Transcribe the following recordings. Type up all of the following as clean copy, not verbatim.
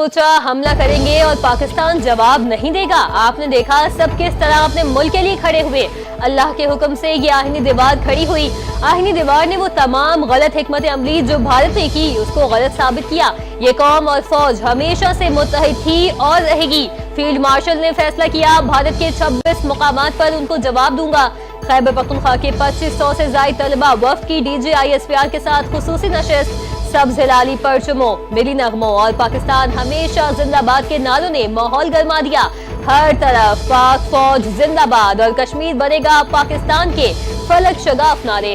सोचा हमला करेंगे और पाकिस्तान जवाब नहीं देगा। आपने देखा सब किस तरह अपने मुल्क के लिए खड़े हुए। अल्लाह के हुक्म से ये आहिनी दीवार खड़ी हुई। आहिनी दीवार ने वो तमाम गलत हिकमत अमली जो भारत ने की उसको गलत साबित किया। ये कौम और फौज हमेशा से मुत्तहिद थी और रहेगी। फील्ड मार्शल ने फैसला किया, भारत के 26 मुकामात पर उनको जवाब दूंगा। खैबर पख्तूनख्वा के 2500 से ज्यादा तलबा वफ्द की DGISPR के साथ खुसूसी नशिस्त। सब्ज हिलाली परचमों, मिली नगमों और पाकिस्तान हमेशा जिंदाबाद के नारों ने माहौल गरमा दिया। हर तरफ पाक फौज जिंदाबाद और कश्मीर बनेगा पाकिस्तान के फलक शगाफ नारे।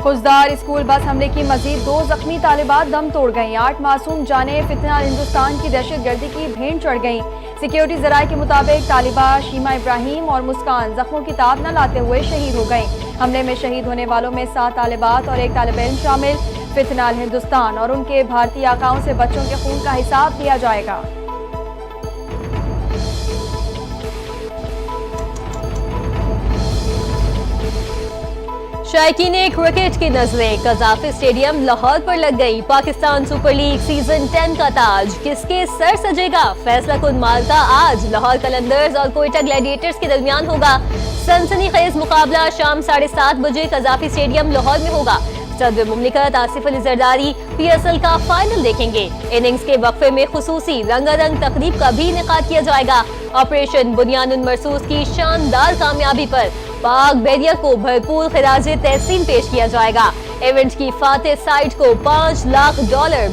खुजदार स्कूल बस हमले की मजीद 2 जख्मी तालिबात दम तोड़ गईं। 8 मासूम जाने फितना हिंदुस्तान की दहशतगर्दी की भेंट चढ़ गईं। सिक्योरिटी जराये के मुताबिक तालिबा शीमा इब्राहिम और मुस्कान जख्मों की ताब न लाते हुए शहीद हो गईं। हमले में शहीद होने वालों में 7 तालिबात और 1 तालिब इल्म शामिल। फितना हिंदुस्तान और उनके भारतीय आकाओं से बच्चों के खून का हिसाब लिया जाएगा। शायकीन क्रिकेट की नजरें कजाफी स्टेडियम लाहौर पर लग गई। पाकिस्तान सुपर लीग सीजन 10 का ताज किसके सर सजेगा? फैसला कुन मारका आज लाहौर कलंदर्स और कोयटा ग्लैडिएटर्स के दरमियान होगा। सनसनीखेज मुकाबला शाम 7:30 बजे कजाफी स्टेडियम लाहौर में होगा। सदर मुमलिकत आसिफ अली जरदारी PSL का फाइनल देखेंगे। इनिंग्स के वक्फे में खुसूसी रंगारंग तकरीब का भी इनेकाद किया जाएगा। ऑपरेशन बुनियानुल मरसूस की शानदार कामयाबी पर पाक बैरियर को भरपूर खिराज तहसीन पेश किया जाएगा। इवेंट की फातेह साइड को $5 लाख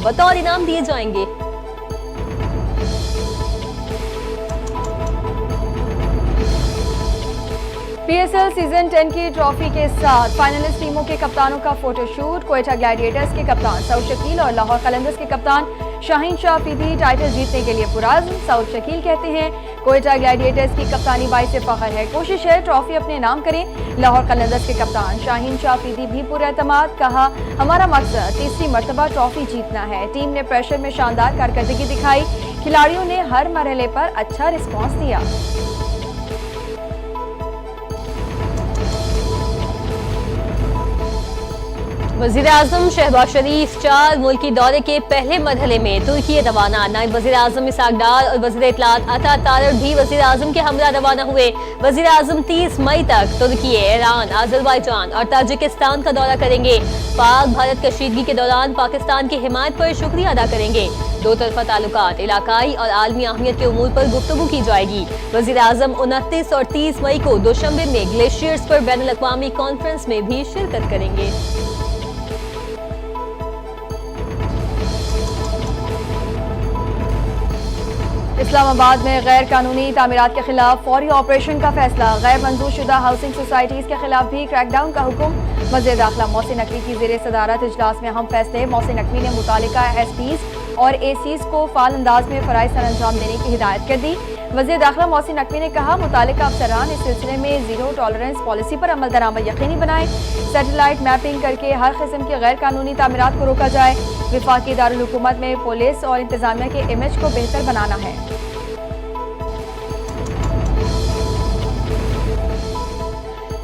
बतौर इनाम दिए जाएंगे। PSL सीजन 10 की ट्रॉफी के साथ फाइनलिस्ट टीमों के कप्तानों का फोटोशूट। कोयटा ग्लैडिएटर्स के कप्तान सऊद शकील और लाहौर कलंदर्स के कप्तान शाहीन शाह फीदी टाइटल जीतने के लिए पुराज़्म। सऊद शकील कहते हैं, कोयटा ग्लैडिएटर्स की कप्तानी बाइसे फख्र है, कोशिश है ट्रॉफी अपने नाम करें। लाहौर कलंदर्स के कप्तान शाहीन शाह फीदी भी पुरएतमाद, कहा हमारा मकसद तीसरी मरतबा ट्रॉफी जीतना है। टीम ने प्रेशर में शानदार कारकर्दगी दिखाई। खिलाड़ियों ने हर मरहले पर अच्छा रिस्पॉन्स दिया। वज़ीर आज़म शहबाज शरीफ 4 मुल्की दौरे के पहले मरहले में तुर्की रवाना। नायब वज़ीर आज़म इसाक डार और वज़ीर इत्तलात अता तारर भी वज़ीर आज़म के हमरा रवाना हुए। वज़ीर आज़म 30 मई तक तुर्की, ईरान, अज़रबैजान और ताजिकिस्तान का दौरा करेंगे। पाक भारत कशीदगी के दौरान पाकिस्तान की हिमायत पर शुक्रिया अदा करेंगे। 2 तरफा ताल्लुकात, इलाकाई और आलमी अहमियत के उमूर पर गुफ्तगू की जाएगी। वज़ीर आज़म 29 और 30 मई को दोशंबे में ग्लेशियर्स पर बैनुल अक़वामी कॉन्फ्रेंस में भी शिरकत करेंगे। इस्लामाबाद में गैर कानूनी तामीरात के खिलाफ फौरी ऑपरेशन का फैसला। गैर मंजूर शुदा हाउसिंग सोसाइटीज के खिलाफ भी क्रैकडाउन का हुक्म। वज़ीर दाखिला मोहसिन नकवी की ज़ेरे सदारत इजलास में अहम फैसले। मोहसिन नकवी ने मुतालिका SPs और ACs को फाल अंदाज में फराइज सर अंजाम देने की हिदायत कर दी। वज़ीर दाखिला मोहसिन नकवी ने कहा, मुतालिका अफसरान इस सिलसिले में ज़ीरो टॉलरेंस पॉलिसी पर अमल दरामद यकीनी बनाएं। सैटेलाइट मैपिंग करके हर किस्म की गैर कानूनी तामीरात को रोका जाए। विफाकी दारुल हुकूमत में पुलिस और इंतजामिया के इमेज को बेहतर बनाना है।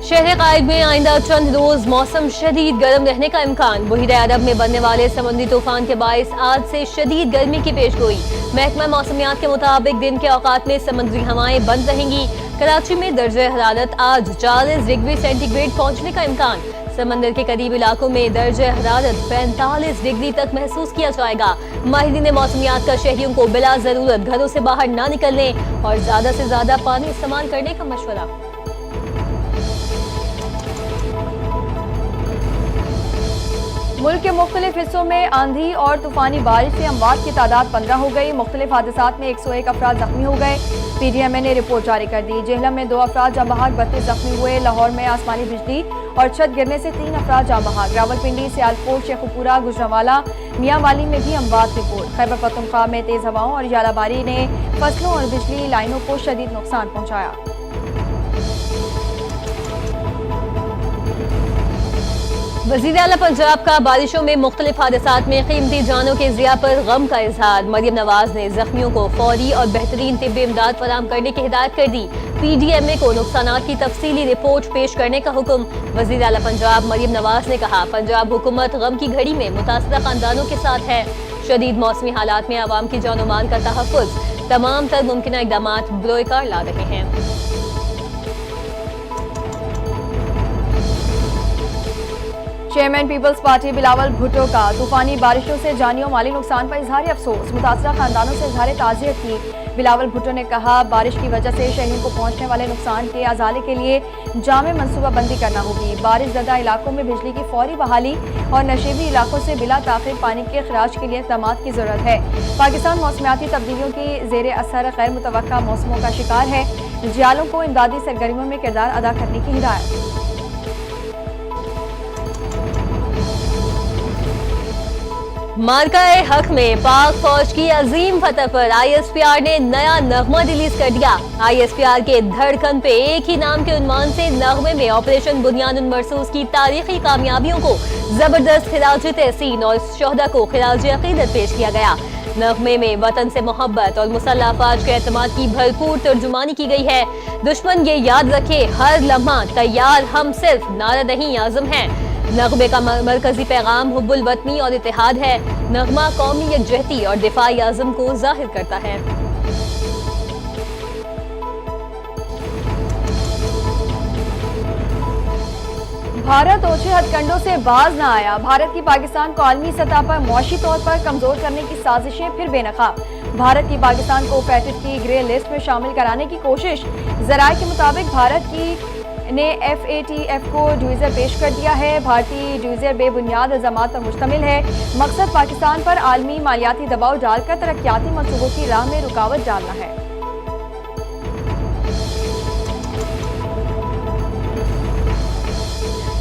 शहर कायद में आइंदा चंद रोज मौसम शदीद गर्म रहने का इम्कान। बहिरे अरब में बनने वाले समुद्री तूफान के बायस आज से शदीद गर्मी की पेशगोई। महकमा मौसमियात के मुताबिक दिन के औकात में समुद्री हवाएं बंद रहेंगी। कराची में दर्जे हरारत आज 40 डिग्री सेंटीग्रेड पहुंचने का इम्कान। समंदर के करीब इलाकों में दर्जे हरारत 45 डिग्री तक महसूस किया जाएगा। माहिरीन मौसमियात का शहरियों को बिला जरूरत घरों से बाहर ना निकलने और ज्यादा से ज्यादा पानी इस्तेमाल करने का मशवरा। मुल्क के मुख्तलिफ हिस्सों में आंधी और तूफानी बारिश से अमवात की तादाद 15 हो गई। मुख्तलिफ हादसात में 101 अफराद जख्मी हो गए। PTMA ने रिपोर्ट जारी कर दी। जेहलम में 2 अफराद जाँ बहक, 32 जख्मी हुए। लाहौर में आसमानी बिजली और छत गिरने से 3 अफराद जाँ बहक। रावलपिंडी, सियालकोट, शेखुपुरा, गुजरांवाला, मियांवाली में भी अमवात रिपोर्ट। खैबर पख्तूनख्वा में तेज हवाओं और यालाबारी ने फसलों और बिजली लाइनों को शदीद नुकसान पहुँचाया। वज़ीर आला पंजाब का बारिशों में मुख्तलिफ हादसात में कीमती जानों के ज़िया पर गम का इजहार। मरियम नवाज ने जख्मियों को फौरी और बेहतरीन तिब्बी इमदाद फराहम करने की हिदायत कर दी। PDMA को नुकसानात की तफसीली रिपोर्ट पेश करने का हुक्म। वज़ीर आला पंजाब मरियम नवाज ने कहा, पंजाब हुकूमत गम की घड़ी में मुतासरा खानदानों के साथ है। शदीद मौसमी हालात में आवाम की जान माल का तहफ़्फ़ुज़ तमाम तर मुमकिन इक़दाम बरोए ला रहे हैं। Chairman people's party Bilawal Bhutto का तूफानी बारिशों से जानी और माली नुकसान पर इजहार अफसोस। मुतासरा खानदानों से इजहार ताज़ियत की। बिलावल भुट्टो ने कहा, बारिश की वजह से शहरियों को पहुंचने वाले नुकसान के अजाले के लिए जामे मनसूबाबंदी करना होगी। बारिश ज़दा इलाकों में बिजली की फौरी बहाली और नशेबी इलाकों से बिला ताख़ीर पानी के खराज के लिए इक़दाम की ज़रूरत है। पाकिस्तान मौसमियाती तब्दीलियों की ज़ेर असर गैर मुतवक्का मौसमों का शिकार है। जियालों को इमदादी सरगर्मियों में किरदार अदा करने की हिदायत। मार्का-ए हक में पाक फौज की अजीम फतह पर ISPR ने नया नगमा रिलीज कर दिया। ISPR के धड़कन पे एक ही नाम के उन्वान से नगमे में ऑपरेशन बुनियादुन मरसूस की तारीखी कामयाबियों को जबरदस्त खिराज तहसीन और शोहदा को खिराज अकीदत पेश किया गया। नगमे में वतन से मोहब्बत और मुसल्लह अफवाज के एतमाद की भरपूर तर्जुमानी की गई है। दुश्मन ये याद रखे, हर लम्हा तैयार, हम सिर्फ नारा नहीं आज़म है। नगमे का मरकजी पैगाम हुब्बुल वतनी और इत्तेहाद है। नगमा कौमी यकजहती और दिफाई आज़म को जाहिर करता है। भारत ओछे हथकंडों से बाज न आया। भारत की पाकिस्तान को आलमी सतह पर मुआशी तौर पर कमजोर करने की साजिशें फिर बेनकाब। भारत की पाकिस्तान को फैटिव की ग्रे लिस्ट में शामिल कराने की कोशिश। जराये के मुताबिक भारत की ने FATF को ड्वीजर पेश कर दिया है। भारतीय ड्वीजर बेबुनियाद इल्जामात पर मुश्तमिल है। मकसद पाकिस्तान पर आलमी मालियाती दबाव डालकर तरक्याती मंसूबों की राह में रुकावट डालना है।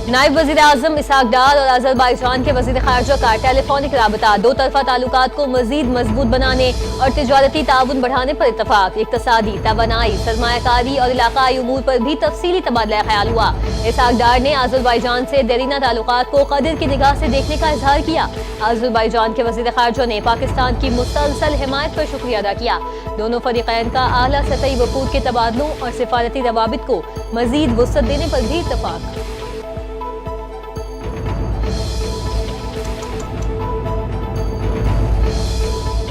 नायब वज़ीर आज़म इसहाक डार और अज़रबाईजान के वज़ीर ख़ारजा का टेलीफोनिक राबता। दो तरफ़ा ताल्लुकात को मज़ीद मजबूत बनाने और तिजारती ताउन बढ़ाने पर इत्तफ़ाक़। इक़्तिसादी, तवानाई, सरमायाकारी और इलाक़ाई उमूर पर भी तफसीली तबादला ख्याल हुआ। इसहाक डार ने अज़रबाईजान से देरीना ताल्लुकात को कदर की निगाह से देखने का इजहार किया। अज़रबाईजान के वज़ीर ख़ारजा ने पाकिस्तान की मुसलसल हिमायत पर शुक्रिया अदा किया। दोनों फ़रीक़ैन का आला सतही वफ़ूद के तबादलों और सिफारती रवाबित को मज़ीद वुसअत देने पर भी इत्तफ़ाक़।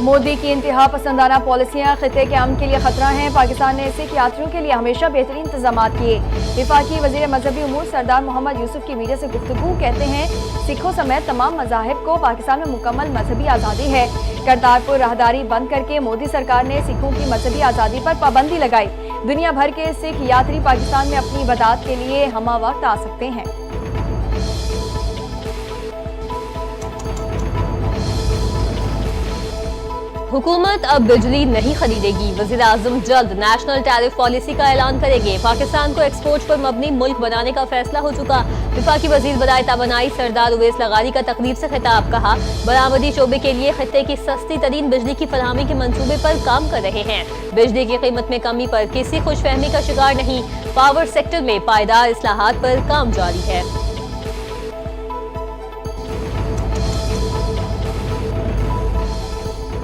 मोदी की इंतहा पसंदाना पॉलिसियां खिते के अमन के लिए खतरा हैं। पाकिस्तान ने सिख यात्रियों के लिए हमेशा बेहतरीन इंतजाम किए। विफाकी वज़ीर मजहबी उमूर सरदार मोहम्मद यूसुफ की मीडिया से गुफ्तगू कहते हैं, सिखों समेत तमाम मज़ाहिब को पाकिस्तान में मुकम्मल मजहबी आज़ादी है। करतारपुर राहदारी बंद करके मोदी सरकार ने सिखों की मजहबी आज़ादी पर पाबंदी लगाई। दुनिया भर के सिख यात्री पाकिस्तान में अपनी इबादत के लिए हमा वक्त आ सकते हैं। हुकूमत अब बिजली नहीं खरीदेगी। वज़ीर आज़म जल्द नेशनल टैरिफ पॉलिसी का ऐलान करेंगे। पाकिस्तान को एक्सपोर्ट पर मबनी मुल्क बनाने का फैसला हो चुका। विफाकी वज़ीर बराए तवानाई सरदार उवैस लगारी का तकरीब से खिताब। कहा, बरामदी शोबे के लिए खित्ते की सस्ती तरीन बिजली की फरहमी के मंसूबे पर काम कर रहे हैं। बिजली की कीमत में कमी पर किसी खुशफहमी का शिकार नहीं। पावर सेक्टर में पायदार इस्लाहात पर काम जारी है।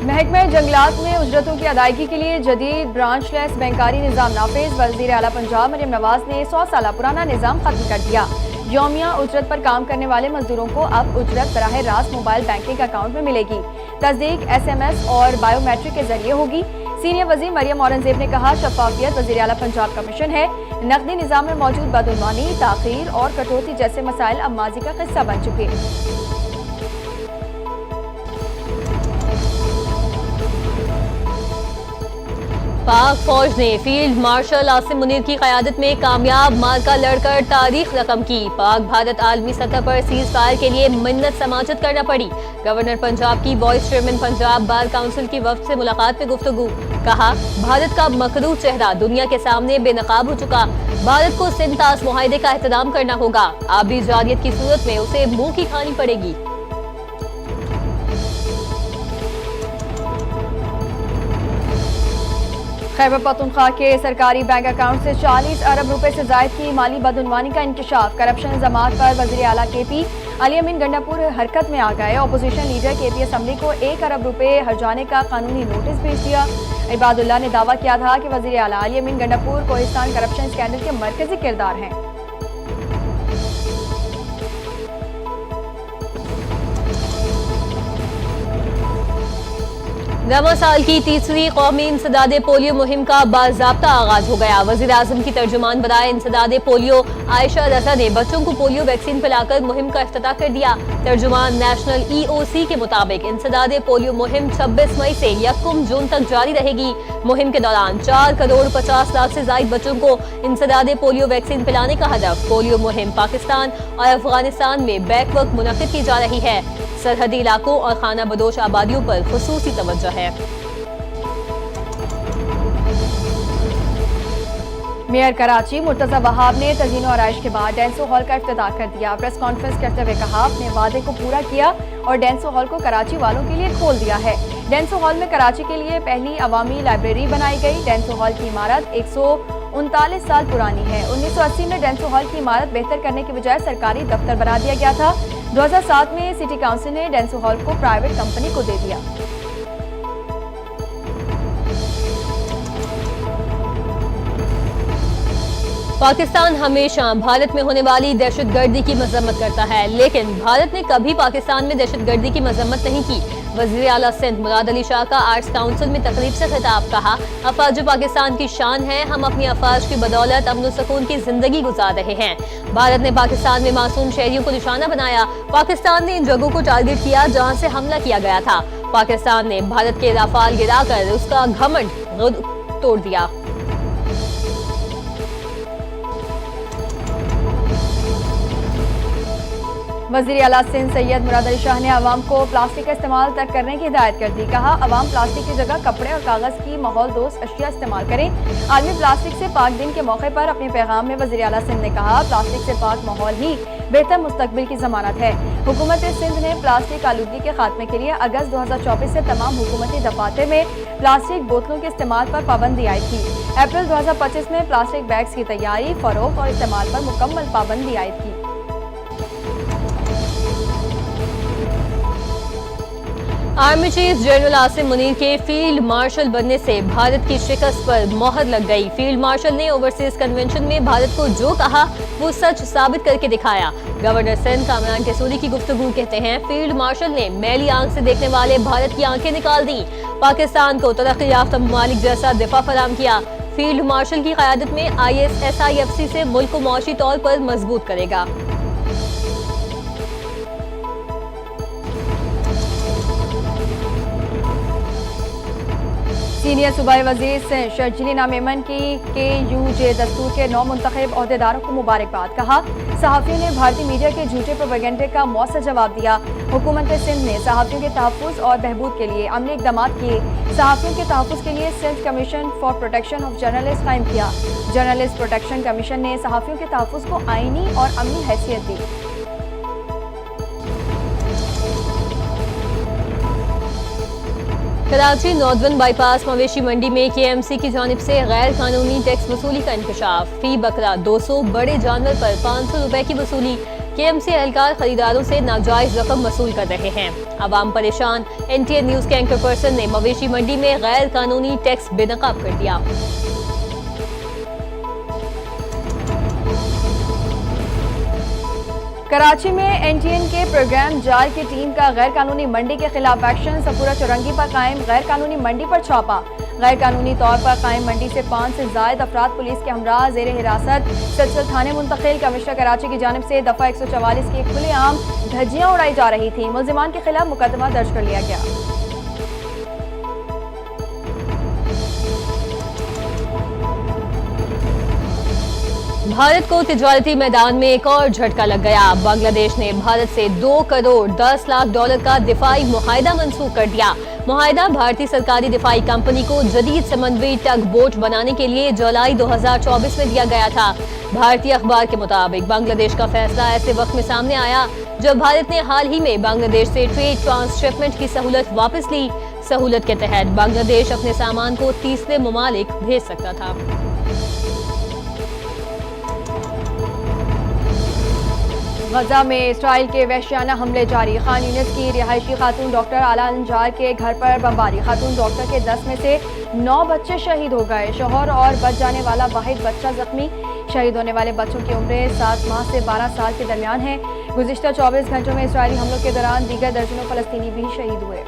महकमा जंगलात में उजरतों की अदायगी के लिए जदीद ब्रांचलेस बैंकारी निज़ाम नाफिज। वज़ीर आला पंजाब मरियम नवाज ने 100 साल पुराना निज़ाम खत्म कर दिया। यौमिया उजरत पर काम करने वाले मजदूरों को अब उजरत बराह रास्त मोबाइल बैंकिंग अकाउंट में मिलेगी। तस्दीक SMS और बायोमेट्रिक के जरिए होगी। सीनियर वज़ीर मरियम औरंगजेब ने कहा, शफाफियत वज़ीर आला पंजाब का मिशन है। नकदी निज़ाम में मौजूद बदउनवानी, ताख़ीर और कटौती जैसे मसाइल अब माजी का किस्सा बन चुके हैं। पाक फौज ने फील्ड मार्शल आसिम मुनीर की क़यादत में कामयाब मार्का लड़कर तारीख रकम की। पाक भारत आलमी सतह पर सीज फायर के लिए मिन्नत समाजत करना पड़ी। गवर्नर पंजाब की vice chairman Punjab bar council की वफ्द से मुलाकात में गुफ्तगू। कहा, भारत का मकरूह चेहरा दुनिया के सामने बेनकाब हो चुका। भारत को सिंतास मुआहदे का एहतराम करना होगा। आबी जारियत की सूरत में उसे मुंह की खानी पड़ेगी। खैबर पख्तूनख्वा के सरकारी बैंक अकाउंट से 40 अरब रुपए से जायद की माली बदउनवानी का इंकशाफ। करप्शन इल्जामात पर वज़ीर आला KP अली अमीन गंडापुर हरकत में आ गए। अपोजिशन लीडर केपी असम्बली को 1 अरब रुपए हर्जाने का कानूनी नोटिस भेज दिया। इबादुल्लाह ने दावा किया था कि वजीर आला अली अमीन गंडापुर कोहिस्तान करप्शन स्कैंडल के मरकजी किरदार हैं। 9 साल की तीसरी कौमी इंसदादे पोलियो मुहिम का बाज़ाब्ता आगाज हो गया। वज़ीर आज़म की तर्जुमान बनाए इंसदादे पोलियो आयशा रज़ा ने बच्चों को पोलियो वैक्सीन पिलाकर मुहिम का इफ्तिताह कर दिया। तर्जुमान नेशनल EOC के मुताबिक इंसदादे पोलियो मुहिम 26 मई से 1 जून तक जारी रहेगी। मुहिम के दौरान 4 करोड़ 50 लाख से ज्यादा बच्चों को इंसदादे पोलियो वैक्सीन पिलाने का हदफ। पोलियो मुहिम पाकिस्तान और अफगानिस्तान में बैक वक्त मुनक्किद की जा रही है। सरहदी इलाकों और खाना बदोश आबादियों पर खुसूसी तवज्जो है। मेयर कराची मुर्तजा वहाब ने तज़ीन और आराइश के बाद डेंसो हॉल का इफ्तिताह कर दिया। प्रेस कॉन्फ्रेंस करते हुए कहा, अपने वादे को पूरा किया और डेंसो हॉल को कराची वालों के लिए खोल दिया है। डेंसो हॉल में कराची के लिए पहली अवामी लाइब्रेरी बनाई गई। डेंसो हॉल की इमारत 139 साल पुरानी है। 1980 में डेंसो हॉल की इमारत बेहतर करने की बजाय सरकारी दफ्तर बना दिया गया था। 2007 में सिटी काउंसिल ने डेंसो हॉल को प्राइवेट कंपनी को दे दिया। पाकिस्तान हमेशा भारत में होने वाली दहशतगर्दी की मजम्मत करता है, लेकिन भारत ने कभी पाकिस्तान में दहशतगर्दी की मजम्मत नहीं की। वज़ीर आला सिंध मुराद अली शाह का आर्ट्स काउंसिल में तकरीब से खिताब। कहा, अफवाज जो पाकिस्तान की शान है, हम अपनी अफवाज की बदौलत अमन सुकून की जिंदगी गुजार रहे हैं। भारत ने पाकिस्तान में मासूम शहरियों को निशाना बनाया। पाकिस्तान ने इन जगहों को टारगेट किया जहाँ से हमला किया गया था। पाकिस्तान ने भारत के राफाल गिराकर उसका घमंड तोड़ दिया। वज़ीर आला सिंध सैयद मुराद अली शाह ने अवाम को प्लास्टिक का इस्तेमाल तक करने की हिदायत कर दी। कहा, अवाम प्लास्टिक की जगह कपड़े और कागज की माहौल दोस्त अशिया इस्तेमाल करें। आलमी प्लास्टिक से पाक दिन के मौके पर अपने पैगाम में वज़ीर आला सिंध ने कहा, प्लास्टिक से पाक माहौल ही बेहतर मुस्तकबिल की जमानत है। हुकूमत सिंध ने प्लास्टिक आलूगी के खात्मे के लिए अगस्त 2024 से तमाम हुकूमती दफातर में प्लास्टिक बोतलों के इस्तेमाल पर पाबंदी आई थी। अप्रैल 2025 में प्लास्टिक बैग्स की तैयारी, फरोख्त और इस्तेमाल पर मुकम्मल पाबंदी आयद की। Army chief general Asim Munir के फील्ड मार्शल बनने से भारत की शिकस्त पर मोहर लग गई। फील्ड मार्शल ने ओवरसीज कन्वेंशन में भारत को जो कहा वो सच साबित करके दिखाया। गवर्नर सिंध कामरान कैसूरी की गुफ्तगू कहते हैं, फील्ड मार्शल ने मैली आंख से देखने वाले भारत की आंखें निकाल दी। पाकिस्तान को तरक्की याफ्ता ममालिक जैसा दिफा फराहम किया। फील्ड मार्शल की क़यादत में ISIFC से मुल्क को मौशी तौर पर मजबूत करेगा। सीनियर सूबाई वजीर सिंध शर्जीली नामेमन की KUJ दस्तूर के 9 मुंतखब अहदेदारों को मुबारकबाद। कहा, सहाफ़ियों ने भारतीय मीडिया के झूठे प्रोपेगेंडे का मौसर जवाब दिया। हुकूमत सिंध ने सहाफ़ियों के तहफ़्फ़ुज़ और बहबूद के लिए अमली इक़दाम किए। सहाफ़ियों के तहफ़्फ़ुज़ के लिए Sindh commission for protection of journalist कायम किया। जर्नलिस्ट प्रोटेक्शन कमीशन ने सहाफ़ियों के तहफ़्फ़ुज़ को आईनी और अमली हैसियत दी। कराची नौजवान बाईपास मवेशी मंडी में KMC की जानिब से गैर कानूनी टैक्स वसूली का इंकशाफ। फी बकरा 200, बड़े जानवर पर 500 रुपए की वसूली। KMC एहलकार खरीदारों से नाजायज रकम वसूल कर रहे हैं। अवाम परेशान। NTA न्यूज के एंकर पर्सन ने मवेशी मंडी में गैर कानूनी टैक्स बेनकाब कर दिया। कराची में NTN के प्रोग्राम जाल की टीम का गैर कानूनी मंडी के खिलाफ एक्शन। सपूरा चौरंगी पर कायम गैर कानूनी मंडी पर छापा। गैर कानूनी तौर पर कायम मंडी से 5 से ज्यादा अफराद पुलिस के हमरा जेर हिरासत सचल थाने मुंतकिल। कमिश्नर कराची की जानिब से दफा 144 की खुलेआम धज्जियां उड़ाई जा रही थी। मुल्जिमान के खिलाफ मुकदमा दर्ज कर लिया गया। भारत को तिजारती मैदान में एक और झटका लग गया। बांग्लादेश ने भारत से 2 करोड़ 10 लाख डॉलर का दिफाई मुआहिदा मंसूख कर दिया। मुआहिदा भारतीय सरकारी दिफाई कंपनी को जदीद समंदरी टग बोट बनाने के लिए जुलाई 2024 में दिया गया था। भारतीय अखबार के मुताबिक बांग्लादेश का फैसला ऐसे वक्त में सामने आया जब भारत ने हाल ही में बांग्लादेश से ट्रेड ट्रांसशिपमेंट की सहूलत वापस ली। सहूलत के तहत बांग्लादेश अपने सामान को तीसरे ममालिक भेज सकता था। गजा में इसराइल के वहशियाना हमले जारी। खान यूनिस की रिहायशी खातून डॉक्टर आला अंजार के घर पर बमबारी। खातून डॉक्टर के 10 में से 9 बच्चे शहीद हो गए। शौहर और बच जाने वाला वाहिद बच्चा जख्मी। शहीद होने वाले बच्चों की उम्रें 7 माह से 12 साल के दरमियान है। गुज़िश्ता 24 घंटों में इसराइली हमलों के दौरान दीगर दर्जनों फलस्तीनी भी शहीद हुए।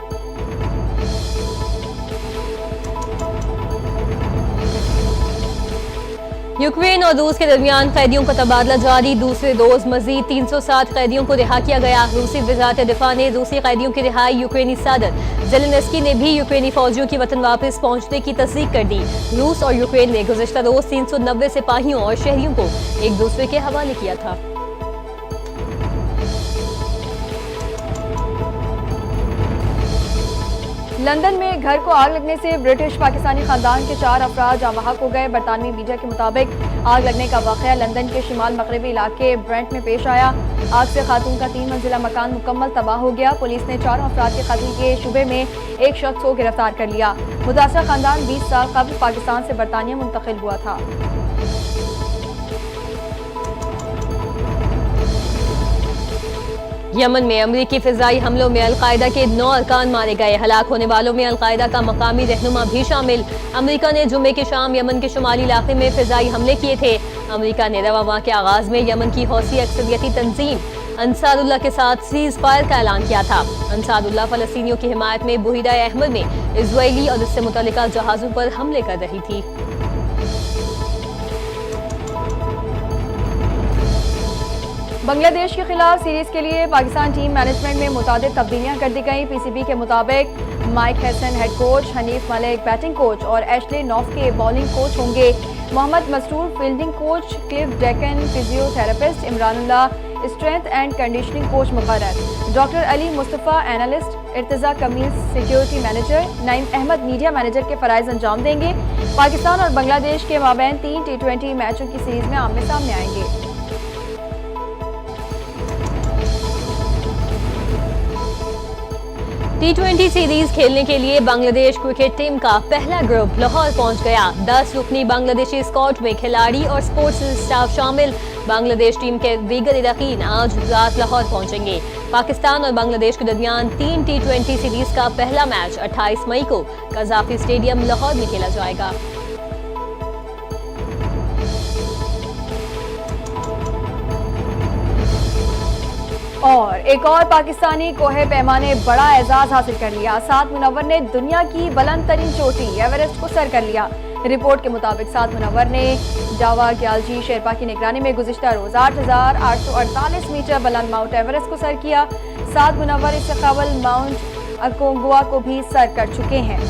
यूक्रेन और रूस के दरमियान कैदियों का तबादला जारी। दूसरे रोज मजीद 307 कैदियों को रिहा किया गया। रूसी वजारत दिफा ने रूसी कैदियों की रिहाई। यूक्रेनी सदर ज़ेलेंस्की ने भी यूक्रेनी फौजियों की वतन वापस पहुंचने की तस्दीक कर दी। रूस और यूक्रेन ने गुज़िश्ता रोज 390 सिपाहियों और शहरियों को एक दूसरे के हवाले किया था। लंदन में घर को आग लगने से ब्रिटिश पाकिस्तानी खानदान के 4 अफराद जाँ बहक हो गए। बरतानवी मीडिया के मुताबिक आग लगने का वाक़या लंदन के शिमाल मगरबी इलाके ब्रेंट में पेश आया। आग से खातून का 3 मंजिला मकान मुकम्मल तबाह हो गया। पुलिस ने 4 अफराद के कत्ल के शुबे में एक शख्स को गिरफ्तार कर लिया। मुतासरा खानदान 20 साल कबल पाकिस्तान से बरतानिया मुंतकिल हुआ था। यमन में अमरीकी फिजाई हमलों में अलकायदा के 9 अरकान मारे गए। हलाक होने वालों में अलकायदा का मकामी रहनुमा भी शामिल। अमरीका ने जुमे के शाम यमन के शुमाली इलाके में फिजाई हमले किए थे। अमरीका ने रवा माह के आगाज में यमन की हौसी अक्सरियती तंजीम अंसारुल्लाह के साथ सीज फायर का ऐलान किया था। अंसारुल्लाह फलस्तीनियों की हिमायत में बुहिरा अहमद में इजरायली और इससे मुतल्लिका जहाजों पर हमले कर रही थी। बांग्लादेश के खिलाफ सीरीज के लिए पाकिस्तान टीम मैनेजमेंट में मुतादिद तब्दीलियां कर दी गई। पीसीबी के मुताबिक Mike Hesson head coach, Hanif Malik batting coach और एशले नॉफ के बॉलिंग कोच होंगे। Mohammad Masroor fielding coach, Cliff Deacon physiotherapist, Imranullah strength and conditioning coach मुकर्रर। Doctor Ali Mustafa analyst, Irtaza Kamil security manager, Naeem Ahmed media manager के फराइज अंजाम देंगे। पाकिस्तान और बांग्लादेश के माबैन 3 T20 मैचों की सीरीज में आमने सामने आएंगे। T20 सीरीज खेलने के लिए बांग्लादेश क्रिकेट टीम का पहला ग्रुप लाहौर पहुंच गया। 10 रुकनी बांग्लादेशी स्क्वाड में खिलाड़ी और स्पोर्ट्स स्टाफ शामिल। बांग्लादेश टीम के दीगर इराकीन आज रात लाहौर पहुंचेंगे। पाकिस्तान और बांग्लादेश के दरमियान 3 T20 सीरीज का पहला मैच 28 मई को कज़ाफी स्टेडियम लाहौर में खेला जाएगा। और एक और पाकिस्तानी कोहे पैमा ने बड़ा एजाज हासिल कर लिया। साद मुनव्वर ने दुनिया की बुलंद तरीन चोटी एवरेस्ट को सर कर लिया। रिपोर्ट के मुताबिक साद मुनव्वर ने जावा ग्यालजी शेरपा की निगरानी में गुज़िश्ता रोज 8,848 मीटर बुलंद माउंट एवरेस्ट को सर किया। साद मुनव्वर इससे कबल माउंट अकोंगुआ को भी सर कर चुके हैं।